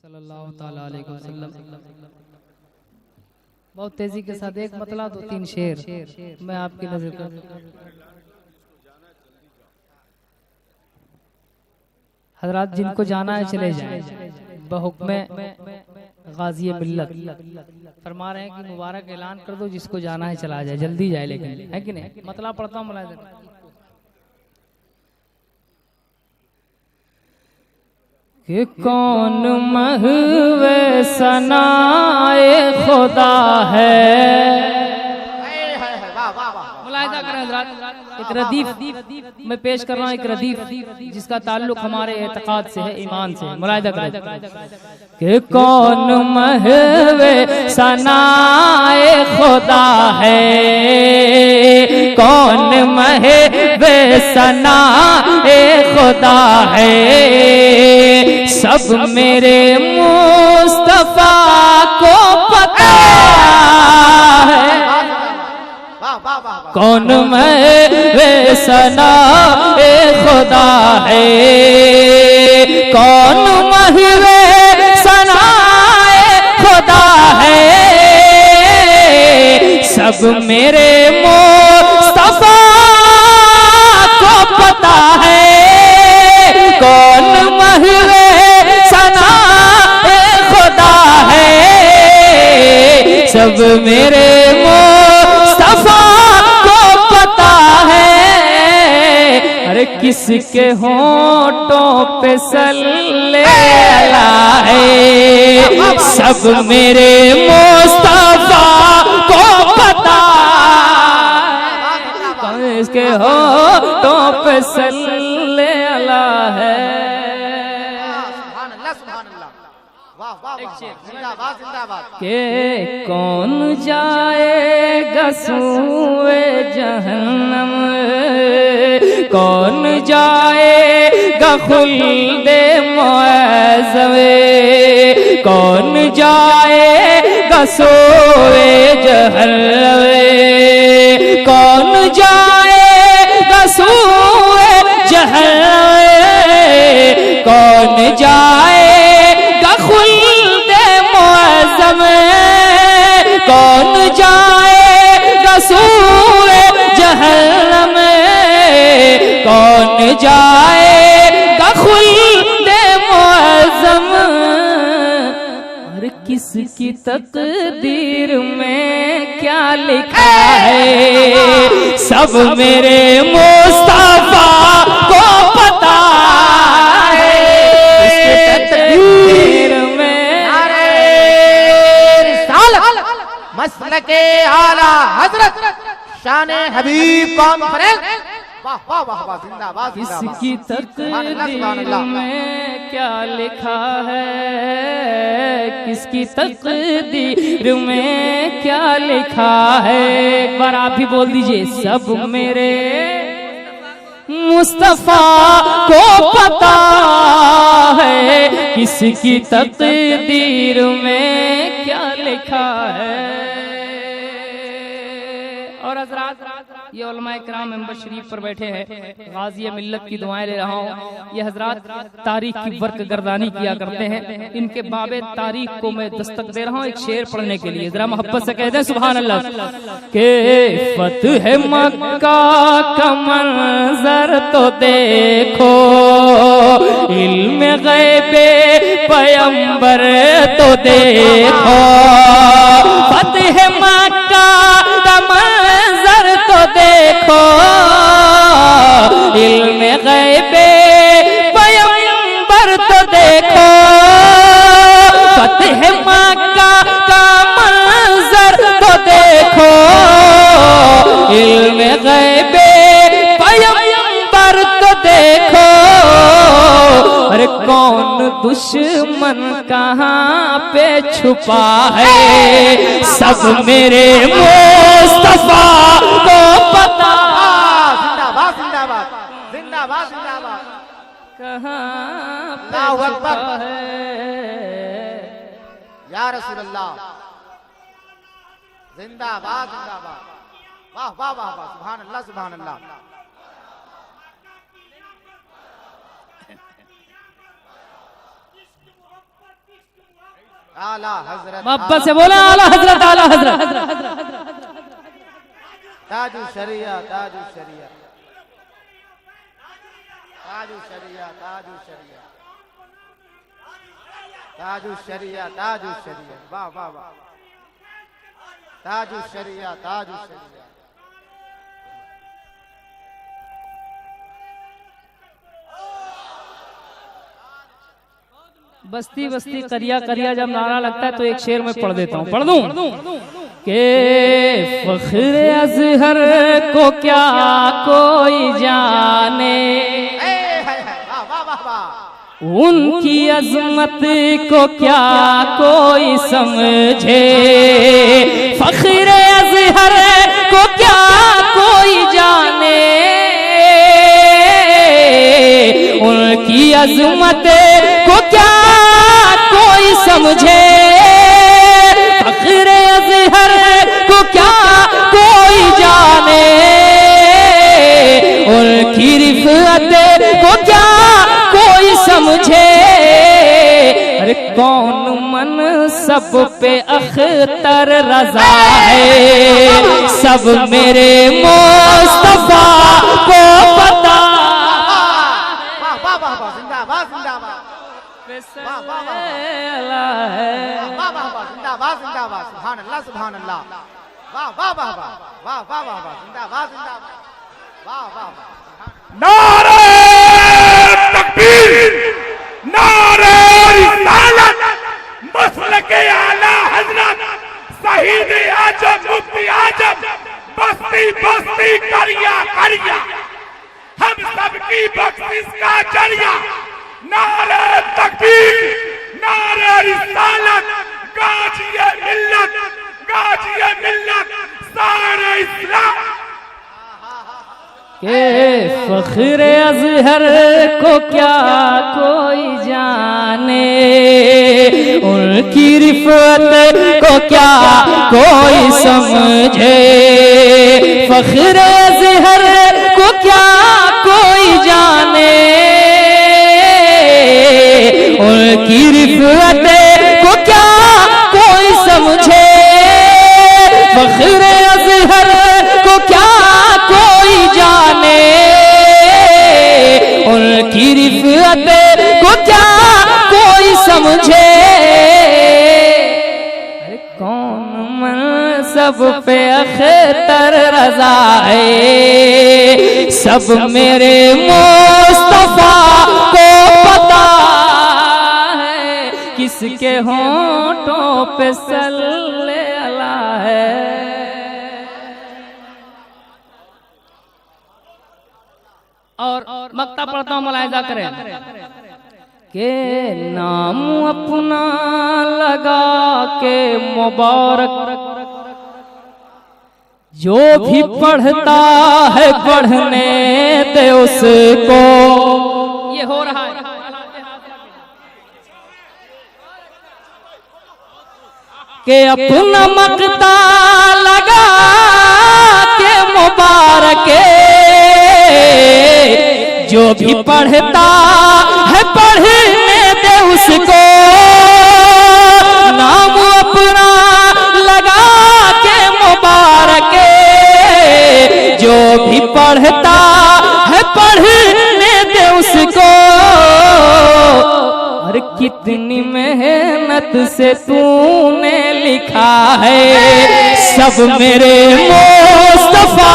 सल्लल्लाहु ताला अलैहि वसल्लम। बहुत तेजी के साथ एक मतला दो तीन शेर मैं आपकी नजर कर। हजरात जिनको जाना है चले जाएं बहुक्म गाजी मिल्लत। फरमा रहे हैं कि मुबारक ऐलान कर दो, जिसको जाना है चला जाए, जल्दी जाए, लेकिन है कि नहीं। मतला पढ़ता हूँ मुलाहिज़ा। कि कौन महवे सनाए खुदा है। मुलाहिज़ा करें हज़रात, एक रदीफ मैं पेश कर रहा हूँ, एक रदीफ जिसका ताल्लुक हमारे एतकाद से है, ईमान से है। मुलाहिज़ा करें कि कौन महवे सनाए खुदा है, कौन महवे सनाए खुदा है, सब मेरे मुस्तफा को पता है। कौन महवे सनाए खुदा है, कौन महवे सनाए खुदा है, सब मेरे मुस्तफा को पता है। कौन महवे सनाए खुदा है, सब मेरे मुस्तफा को पता है। अरे किसके होंठों पे सल्ले अला है, सब मेरे मुस्तफा को पता है। किसके होंठों पे सल्ले अला है। के कौन जाएगा सूए जहन्नम, कौन जाएगा खुल्दे मुअज़्ज़म, कौन जाएगा सूए जहन्नम, कौन जाएगा सूए जहन्नम, कौन जाएगा खुल्दे मुअज़्ज़म, कौन जाएगा सूए जहन्नम, कौन जाएगा खुल्दे मुअज़्ज़म। और किसकी तकदीर में क्या लिखा है, सब मेरे मुस्तफा को पता है। तकदीर में मसलके आला हजरत शाने हबीब कॉन्फ्रेंस। वाह वाह वाह वाह, जिंदाबाद। किसकी तकदीर में क्या लिखा है, किसकी तकदीर में क्या लिखा है। एक बार आप भी बोल दीजिए, सब मेरे मुस्तफा को पता है, किसकी तकदीर में क्या लिखा है। और हज़रात ये उलमाए किराम मेंबर शरीफ पर बैठे हैं, गाज़ी मिल्लत की दुआएं ले रहा हूँ। ये हज़रात तारीख की वर्क गर्दानी किया करते हैं, इनके बाबे तारीख को मैं दस्तक दे रहा हूँ एक शेर पढ़ने के लिए। जरा मोहब्बत से कह दें सुभान अल्लाह। के फतह मक्का का मंजर तो देखो, इल्म गैबे पैगंबर तो देखो, फतह मक्का का मंजर तो देखो, इल्म गैबे पैगंबर तो देखो, फतह मक्का का मंजर तो देखो, इल्म गैबे पैगंबर तो देखो। अरे कौन दुश्मन कहाँ पे छुपा है, सब मेरे मुस्तफा को पता। जिंदाबाद जिंदाबाद जिंदाबाद जिंदाबाद। कहाँ पे छुपा है या रसूल अल्लाह। जिंदाबाद जिंदाबाद। वाह वाह वाह वाह, सुभान अल्लाह सुभान अल्लाह। आला हजरत मोहब्बत से बोला आला हजरत आला हजरत। ताजु शरिया ताजु शरिया ताजु शरिया ताजु शरिया ताजु शरिया ताजु शरिया वाह वाह वाह ताजु शरिया ताजु शरिया। बस्ती बस्ती करिया करिया जब नारा लगता है तो एक शेर में पढ़ देता हूँ, पढ़ दूं के फख्र अज़हर को क्या कोई जाने, उनकी अजमत को क्या कोई समझे, फख्र अज़हर को क्या कोई जाने, उनकी अजमत को क्या कोई समझे, फख्र अज़हर को क्या कोई जाने, उनकी रिफ़अत को क्या कोई समझे। अरे कौन मन सब पे अख्तर रज़ा है, सब मेरे मुस्तफ़ा को पता। जिंदाबाद जिंदाबाद जिंदाबाद जिंदाबाद सुभान अल्लाह सुभान अल्लाह वाह वाह वाह वाह वाह वाह वाह वाह जिंदाबाद जिंदाबाद वाह वाह वाह। नारे तकबीर, नारे रिसालत, मसलके आला हजरत, शहीद आजम मुफ्ती आजम, बस्ती बस्ती करिया करिया, हम सबकी बख्शिश का जरिया। नारे तकबीर, नारे रिसालत, गाजिए मिल्लत, गाजिए मिल्लत, सारे इस्लाम। के फख्र अज़हर को क्या कोई जाने, उनकी रिफ़अत को क्या कोई समझे, फख्र अज़हर को क्या कोई जाने, उनकी रिफ़अत को क्या कोई समझे, फख्र अज़हर को क्या कोई जाने, उनकी रिफ़अत को क्या कोई समझे। अरे कौन मन सब पे अख्तर रज़ा है, सब मेरे मुस्तफ़ा को पता है, किसके होंठों पे सल्ले अला है। और मक्ता पढ़ता हूँ, मुलाहिज़ा करें के नाम अपना लगा के मुबारक, जो भी पढ़ता है पढ़ने दे उसको। ये हो रहा है के अपना मक्ता लगा के मुबारक, जो भी पढ़ता है पढ़ने दे उसको, नाम अपना लगा के मुबारक, जो भी पढ़ता है पढ़ने दे उसको। और कितनी मेहनत से तूने लिखा है, सब मेरे मुस्तफ़ा